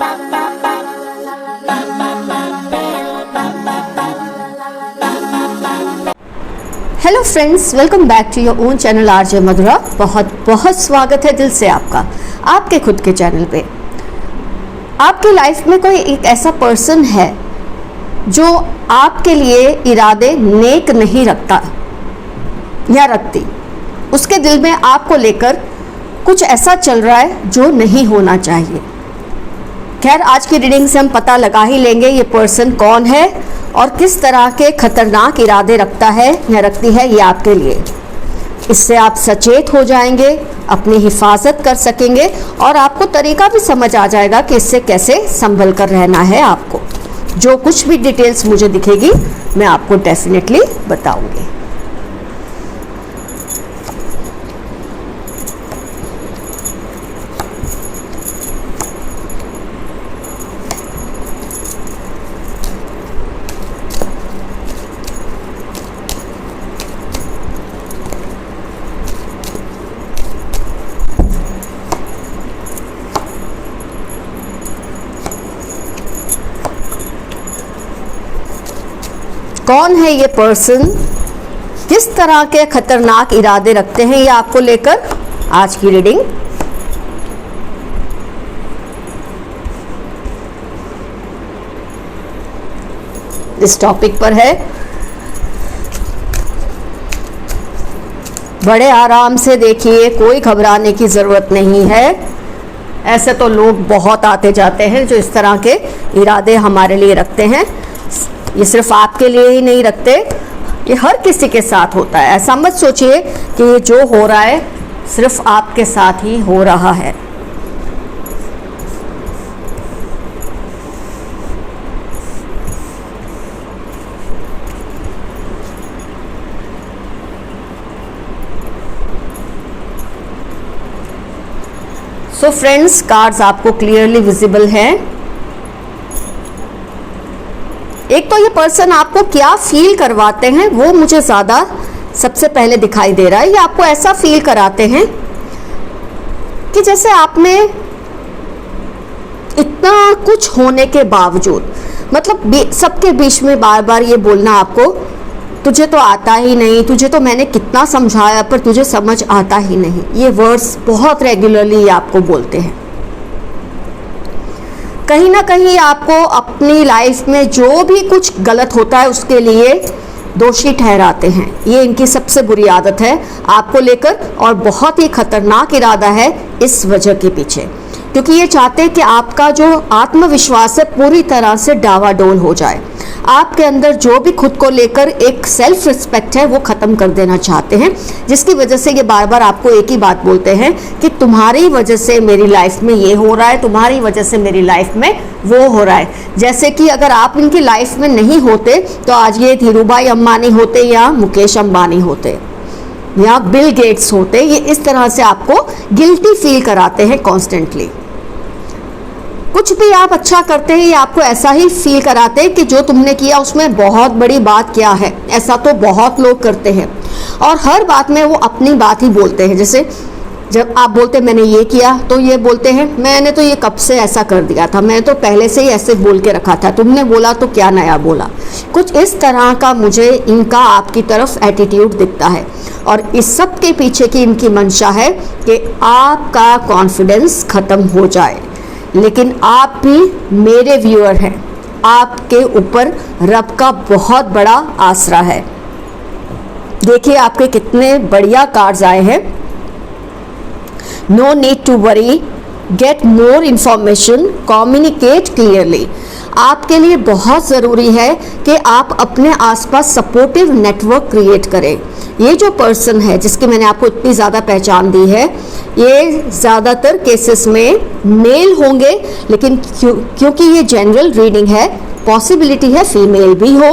Hello friends, welcome back to your own channel RJ Madhura. बहुत बहुत स्वागत है दिल से आपका आपके खुद के चैनल पे। आपकी लाइफ में कोई एक ऐसा पर्सन है जो आपके लिए इरादे नेक नहीं रखता या रखती, उसके दिल में आपको लेकर कुछ ऐसा चल रहा है जो नहीं होना चाहिए। खैर, आज की रीडिंग से हम पता लगा ही लेंगे ये पर्सन कौन है और किस तरह के खतरनाक इरादे रखता है या रखती है ये आपके लिए। इससे आप सचेत हो जाएंगे, अपनी हिफाजत कर सकेंगे और आपको तरीका भी समझ आ जाएगा कि इससे कैसे संभल कर रहना है आपको। जो कुछ भी डिटेल्स मुझे दिखेगी मैं आपको डेफिनेटली बताऊंगी। कौन है ये पर्सन, किस तरह के खतरनाक इरादे रखते हैं ये आपको लेकर आज की रीडिंग। इस टॉपिक पर है। बड़े आराम से देखिए, कोई घबराने की जरूरत नहीं है। ऐसे तो लोग बहुत आते जाते हैं जो इस तरह के इरादे हमारे लिए रखते हैं। ये सिर्फ आपके लिए ही नहीं रखते, ये हर किसी के साथ होता है। ऐसा मत सोचिए कि ये जो हो रहा है सिर्फ आपके साथ ही हो रहा है। सो फ्रेंड्स, कार्ड्स आपको क्लियरली विजिबल हैं। एक तो ये पर्सन आपको क्या फील करवाते हैं वो मुझे ज़्यादा सबसे पहले दिखाई दे रहा है। ये आपको ऐसा फील कराते हैं कि जैसे आप में इतना कुछ होने के बावजूद, मतलब सबके बीच में बार बार ये बोलना आपको, तुझे तो आता ही नहीं, तुझे तो मैंने कितना समझाया पर तुझे समझ आता ही नहीं। ये वर्ड्स बहुत रेगुलरली आपको बोलते हैं। कहीं ना कहीं आपको अपनी लाइफ में जो भी कुछ गलत होता है उसके लिए दोषी ठहराते हैं। ये इनकी सबसे बुरी आदत है आपको लेकर और बहुत ही खतरनाक इरादा है इस वजह के पीछे, क्योंकि ये चाहते हैं कि आपका जो आत्मविश्वास है पूरी तरह से डावाडोल हो जाए। आपके अंदर जो भी खुद को लेकर एक सेल्फ रिस्पेक्ट है वो ख़त्म कर देना चाहते हैं, जिसकी वजह से ये बार बार आपको एक ही बात बोलते हैं कि तुम्हारी वजह से मेरी लाइफ में ये हो रहा है, तुम्हारी वजह से मेरी लाइफ में वो हो रहा है। जैसे कि अगर आप इनकी लाइफ में नहीं होते तो आज ये धीरूभाई अंबानी होते या मुकेश अंबानी होते या बिल गेट्स होते। ये इस तरह से आपको गिल्टी फील कराते हैं कॉन्स्टेंटली। कुछ भी आप अच्छा करते हैं ये आपको ऐसा ही फील कराते हैं कि जो तुमने किया उसमें बहुत बड़ी बात क्या है। ऐसा तो बहुत लोग करते हैं और हर बात में वो अपनी बात ही बोलते हैं। जैसे जब आप बोलते मैंने ये किया तो ये बोलते हैं मैंने तो ये कब से ऐसा कर दिया था, मैं तो पहले से ही ऐसे बोल के रखा था, तुमने बोला तो क्या नया बोला। कुछ इस तरह का मुझे इनका आपकी तरफ एटीट्यूड दिखता है और इस सब के पीछे की इनकी मंशा है कि आपका कॉन्फिडेंस खत्म हो जाए। लेकिन आप भी मेरे व्यूअर हैं, आपके ऊपर रब का बहुत बड़ा आसरा है। देखिए आपके कितने बढ़िया कार्ड्स आए हैं। No need to worry, get more information, communicate clearly. आपके लिए बहुत ज़रूरी है कि आप अपने आसपास सपोर्टिव नेटवर्क क्रिएट करें। ये जो पर्सन है जिसकी मैंने आपको इतनी ज़्यादा पहचान दी है, ये ज़्यादातर केसेस में मेल होंगे, लेकिन क्योंकि ये जनरल रीडिंग है, पॉसिबिलिटी है फीमेल भी हो।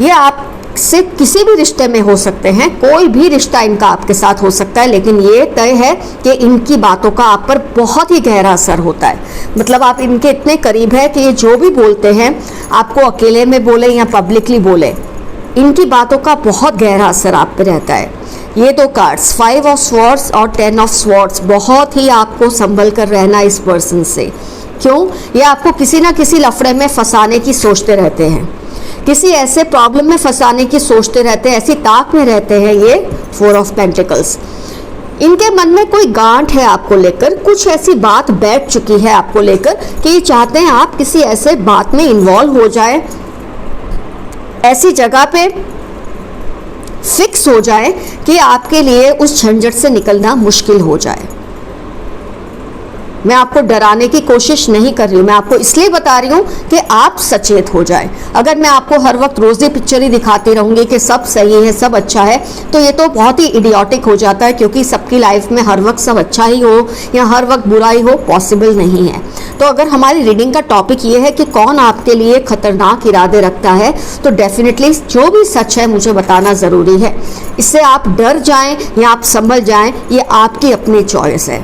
ये आपसे किसी भी रिश्ते में हो सकते हैं, कोई भी रिश्ता इनका आपके साथ हो सकता है, लेकिन ये तय है कि इनकी बातों का आप पर बहुत ही गहरा असर होता है। मतलब आप इनके इतने करीब है कि ये जो भी बोलते हैं, आपको अकेले में बोले या पब्लिकली बोले, इनकी बातों का बहुत गहरा असर आप पे रहता है। ये दो कार्ड्स 5 ऑफ स्वॉर्ड्स और 10 ऑफ स्वॉर्ड्स, बहुत ही आपको संभल कर रहना इस पर्सन से। क्यों? ये आपको किसी ना किसी लफड़े में फंसाने की सोचते रहते हैं, किसी ऐसे प्रॉब्लम में फंसाने की सोचते रहते हैं, ऐसी ताक में रहते हैं ये 4 ऑफ पेंटिकल्स। इनके मन में कोई गांठ है आपको लेकर, कुछ ऐसी बात बैठ चुकी है आपको लेकर कि ये चाहते हैं आप किसी ऐसे बात में इन्वॉल्व हो जाए, ऐसी जगह पे फिक्स हो जाए कि आपके लिए उस झंझट से निकलना मुश्किल हो जाए। मैं आपको डराने की कोशिश नहीं कर रही हूँ, मैं आपको इसलिए बता रही हूँ कि आप सचेत हो जाएं। अगर मैं आपको हर वक्त रोज़ी पिक्चर ही दिखाती रहूँगी कि सब सही है, सब अच्छा है, तो ये तो बहुत ही इडियोटिक हो जाता है, क्योंकि सबकी लाइफ में हर वक्त सब अच्छा ही हो या हर वक्त बुरा ही हो, पॉसिबल नहीं है। तो अगर हमारी रीडिंग का टॉपिक ये है कि कौन आपके लिए खतरनाक इरादे रखता है, तो डेफिनेटली जो भी सच है मुझे बताना ज़रूरी है। इससे आप डर जाएं या आप संभल जाएं, ये आपकी अपनी चॉइस है।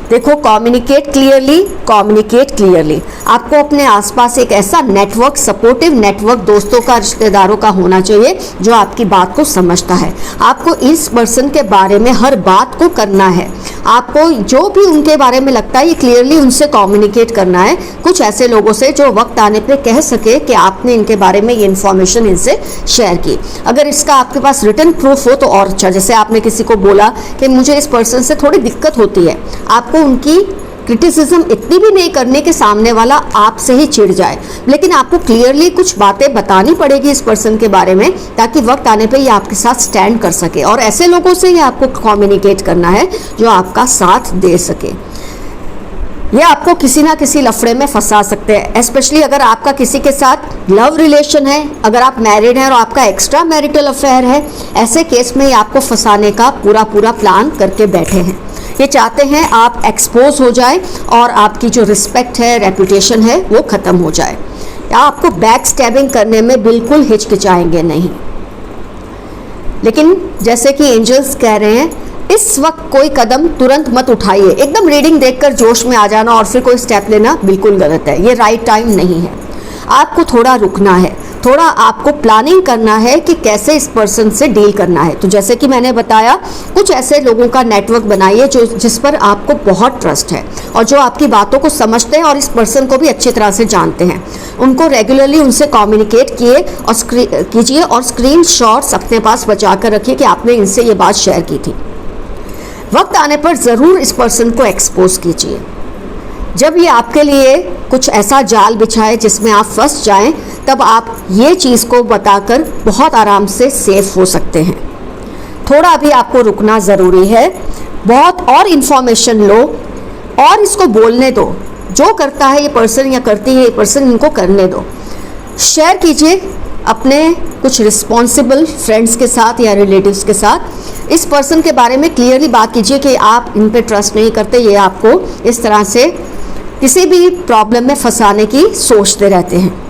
देखो, कम्युनिकेट क्लियरली। आपको अपने आसपास एक ऐसा नेटवर्क, सपोर्टिव नेटवर्क दोस्तों का, रिश्तेदारों का होना चाहिए जो आपकी बात को समझता है। आपको इस पर्सन के बारे में हर बात को करना है, आपको जो भी उनके बारे में लगता है ये क्लियरली उनसे कम्युनिकेट करना है, कुछ ऐसे लोगों से जो वक्त आने पे कह सके कि आपने इनके बारे में ये इन्फॉर्मेशन इनसे शेयर की। अगर इसका आपके पास रिटन प्रूफ हो तो और अच्छा। जैसे आपने किसी को बोला कि मुझे इस पर्सन से थोड़ी दिक्कत होती है, आपको उनकी क्रिटिसिज्म इतनी भी नहीं करने के सामने वाला आपसे ही चिढ़ जाए, लेकिन आपको क्लियरली कुछ बातें बतानी पड़ेगी इस पर्सन के बारे में, ताकि वक्त आने पे ये आपके साथ स्टैंड कर सके। और ऐसे लोगों से ही आपको कम्युनिकेट करना है जो आपका साथ दे सके। ये आपको किसी ना किसी लफड़े में फंसा सकते हैं, स्पेशली अगर आपका किसी के साथ लव रिलेशन है, अगर आप मैरिड हैं और आपका एक्स्ट्रा मैरिटल अफेयर है, ऐसे केस में ये आपको फंसाने का पूरा प्लान करके बैठे हैं। ये चाहते हैं आप एक्सपोज हो जाए और आपकी जो रिस्पेक्ट है, रेपुटेशन है, वो ख़त्म हो जाए। या आपको बैक स्टैबिंग करने में बिल्कुल हिचकिचाएंगे नहीं। लेकिन जैसे कि एंजल्स कह रहे हैं, इस वक्त कोई कदम तुरंत मत उठाइए। एकदम रीडिंग देखकर जोश में आ जाना और फिर कोई स्टेप लेना बिल्कुल गलत है, ये राइट टाइम नहीं है। आपको थोड़ा रुकना है, थोड़ा आपको प्लानिंग करना है कि कैसे इस पर्सन से डील करना है। तो जैसे कि मैंने बताया, कुछ ऐसे लोगों का नेटवर्क बनाइए जो जिस पर आपको बहुत ट्रस्ट है और जो आपकी बातों को समझते हैं और इस पर्सन को भी अच्छी तरह से जानते हैं। उनको रेगुलरली उनसे कम्युनिकेट कीजिए और स्क्रीन शॉट्स अपने पास बचा कर रखिए कि आपने इनसे ये बात शेयर की थी। वक्त आने पर ज़रूर इस पर्सन को एक्सपोज कीजिए। जब ये आपके लिए कुछ ऐसा जाल बिछाए जिसमें आप फंस जाएं, तब आप ये चीज़ को बताकर बहुत आराम से सेफ हो सकते हैं। थोड़ा भी आपको रुकना ज़रूरी है, बहुत और इन्फॉर्मेशन लो और इसको बोलने दो। जो करता है ये पर्सन या करती है ये पर्सन, इनको करने दो। शेयर कीजिए अपने कुछ रिस्पॉन्सिबल फ्रेंड्स के साथ या रिलेटिव्स के साथ। इस पर्सन के बारे में क्लियरली बात कीजिए कि आप इन पे ट्रस्ट नहीं करते, ये आपको इस तरह से किसी भी प्रॉब्लम में फंसाने की सोचते रहते हैं।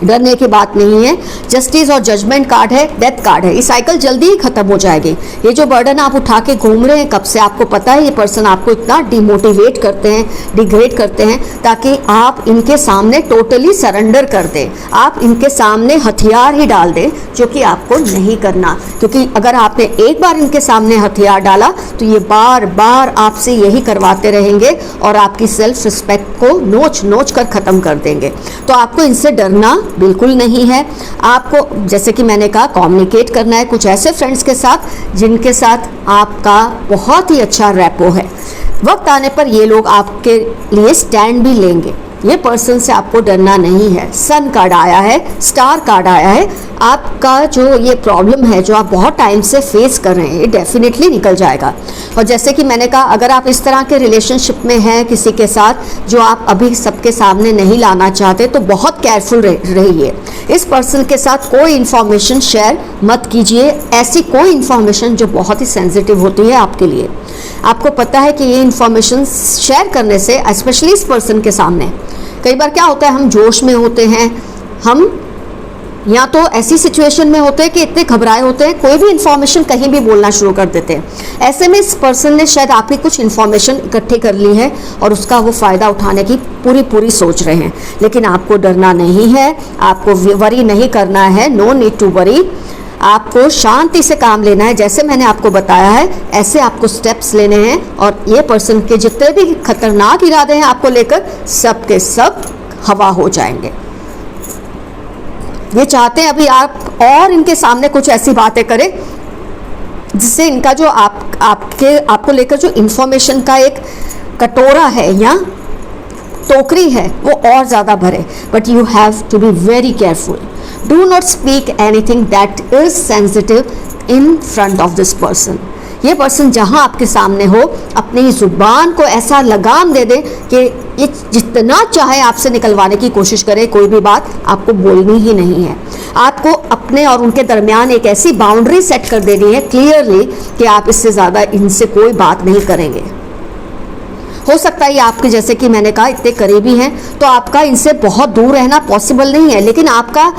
डरने की बात नहीं है। जस्टिस और जजमेंट कार्ड है, डेथ कार्ड है। ये साइकिल जल्दी ही खत्म हो जाएगी। ये जो बर्डन आप उठा के घूम रहे हैं कब से, आपको पता है ये पर्सन आपको इतना डिमोटिवेट करते हैं, डिग्रेड करते हैं, ताकि आप इनके सामने टोटली सरेंडर कर दें, आप इनके सामने हथियार ही डाल दें, जो कि आपको नहीं करना। क्योंकि अगर आपने एक बार इनके सामने हथियार डाला तो ये बार बार आपसे यही करवाते रहेंगे और आपकी सेल्फ रिस्पेक्ट को नोच नोच कर ख़त्म कर देंगे। तो आपको इनसे डरना बिल्कुल नहीं है। आपको, जैसे कि मैंने कहा, कम्युनिकेट करना है कुछ ऐसे फ्रेंड्स के साथ जिनके साथ आपका बहुत ही अच्छा रैपो है। वक्त आने पर ये लोग आपके लिए स्टैंड भी लेंगे। ये पर्सन से आपको डरना नहीं है। सन कार्ड आया है, स्टार कार्ड आया है। आपका जो ये प्रॉब्लम है, जो आप बहुत टाइम से फेस कर रहे हैं, ये डेफिनेटली निकल जाएगा। और जैसे कि मैंने कहा, अगर आप इस तरह के रिलेशनशिप में हैं किसी के साथ जो आप अभी सबके सामने नहीं लाना चाहते, तो बहुत केयरफुल रहिए। इस पर्सन के साथ कोई इन्फॉर्मेशन शेयर मत कीजिए, ऐसी कोई इन्फॉर्मेशन जो बहुत ही सेंसिटिव होती है आपके लिए। आपको पता है कि ये इन्फॉर्मेशन शेयर करने से, स्पेशली इस पर्सन के सामने, कई बार क्या होता है, हम जोश में होते हैं, हम या तो ऐसी सिचुएशन में होते हैं कि इतने घबराए होते हैं, कोई भी इन्फॉर्मेशन कहीं भी बोलना शुरू कर देते हैं। ऐसे में इस पर्सन ने शायद आपकी कुछ इन्फॉर्मेशन इकट्ठी कर ली है और उसका वो फ़ायदा उठाने की पूरी सोच रहे हैं। लेकिन आपको डरना नहीं है, आपको वरी नहीं करना है। No need to worry. आपको शांति से काम लेना है, जैसे मैंने आपको बताया है ऐसे आपको स्टेप्स लेने हैं और ये पर्सन के जितने भी खतरनाक इरादे हैं आपको लेकर सब के सब हवा हो जाएंगे। ये चाहते हैं अभी आप और इनके सामने कुछ ऐसी बातें करें जिससे इनका जो आपको लेकर जो इंफॉर्मेशन का एक कटोरा है या टोकरी है वो और ज़्यादा भरे। But you have to be very careful. Do not speak anything that is sensitive in front of this person. ये पर्सन जहाँ आपके सामने हो अपनी ज़ुबान को ऐसा लगाम दे दे कि ये जितना चाहे आपसे निकलवाने की कोशिश करे, कोई भी बात आपको बोलनी ही नहीं है। आपको अपने और उनके दरमियान एक ऐसी बाउंड्री सेट कर देनी है क्लियरली कि आप इससे ज़्यादा इनसे कोई बात नहीं करेंगे। हो सकता है ये आपके, जैसे कि मैंने कहा, इतने करीबी हैं तो आपका इनसे बहुत दूर रहना पॉसिबल नहीं है, लेकिन आपका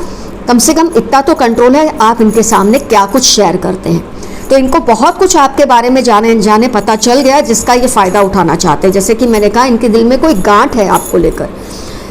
कम से कम इतना तो कंट्रोल है आप इनके सामने क्या कुछ शेयर करते हैं। तो इनको बहुत कुछ आपके बारे में जाने पता चल गया जिसका ये फ़ायदा उठाना चाहते हैं। जैसे कि मैंने कहा इनके दिल में कोई गांठ है आपको लेकर,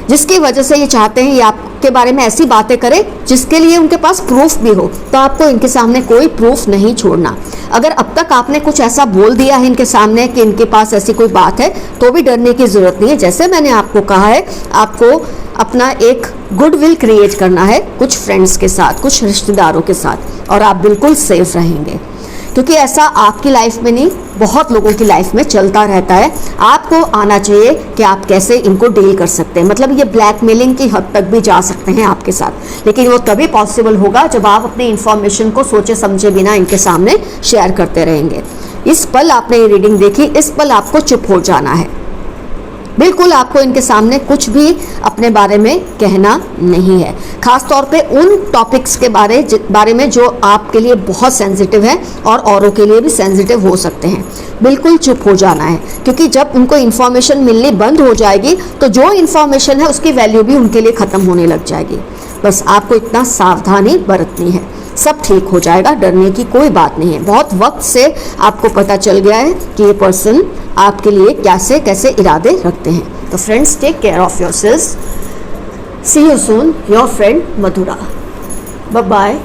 जिसकी वजह से ये चाहते हैं ये आपके बारे में ऐसी बातें करें जिसके लिए उनके पास प्रूफ भी हो। तो आपको इनके सामने कोई प्रूफ नहीं छोड़ना। अगर अब तक आपने कुछ ऐसा बोल दिया है इनके सामने कि इनके पास ऐसी कोई बात है तो भी डरने की ज़रूरत नहीं है। जैसे मैंने आपको कहा है आपको अपना एक गुडविल क्रिएट करना है कुछ फ्रेंड्स के साथ, कुछ रिश्तेदारों के साथ, और आप बिल्कुल सेफ रहेंगे, क्योंकि ऐसा आपकी लाइफ में नहीं बहुत लोगों की लाइफ में चलता रहता है। आपको आना चाहिए कि आप कैसे इनको डील कर सकते हैं। मतलब ये ब्लैकमेलिंग की हद तक भी जा सकते हैं आपके साथ, लेकिन वो तभी पॉसिबल होगा जब आप अपनी इन्फॉर्मेशन को सोचे समझे बिना इनके सामने शेयर करते रहेंगे। इस पल आपने ये रीडिंग देखी, इस पल आपको चुप हो जाना है। बिल्कुल आपको इनके सामने कुछ भी अपने बारे में कहना नहीं है, खास तौर पे उन टॉपिक्स के बारे में जो आपके लिए बहुत सेंसिटिव है और औरों के लिए भी सेंसिटिव हो सकते हैं। बिल्कुल चुप हो जाना है, क्योंकि जब उनको इन्फॉर्मेशन मिलनी बंद हो जाएगी तो जो इन्फॉर्मेशन है उसकी वैल्यू भी उनके लिए ख़त्म होने लग जाएगी। बस आपको इतना सावधानी बरतनी है, सब ठीक हो जाएगा, डरने की कोई बात नहीं है। बहुत वक्त से आपको पता चल गया है कि ये पर्सन आपके लिए कैसे इरादे रखते हैं। तो friends, take care of yourselves. See you soon, your friend Madhura. Bye bye.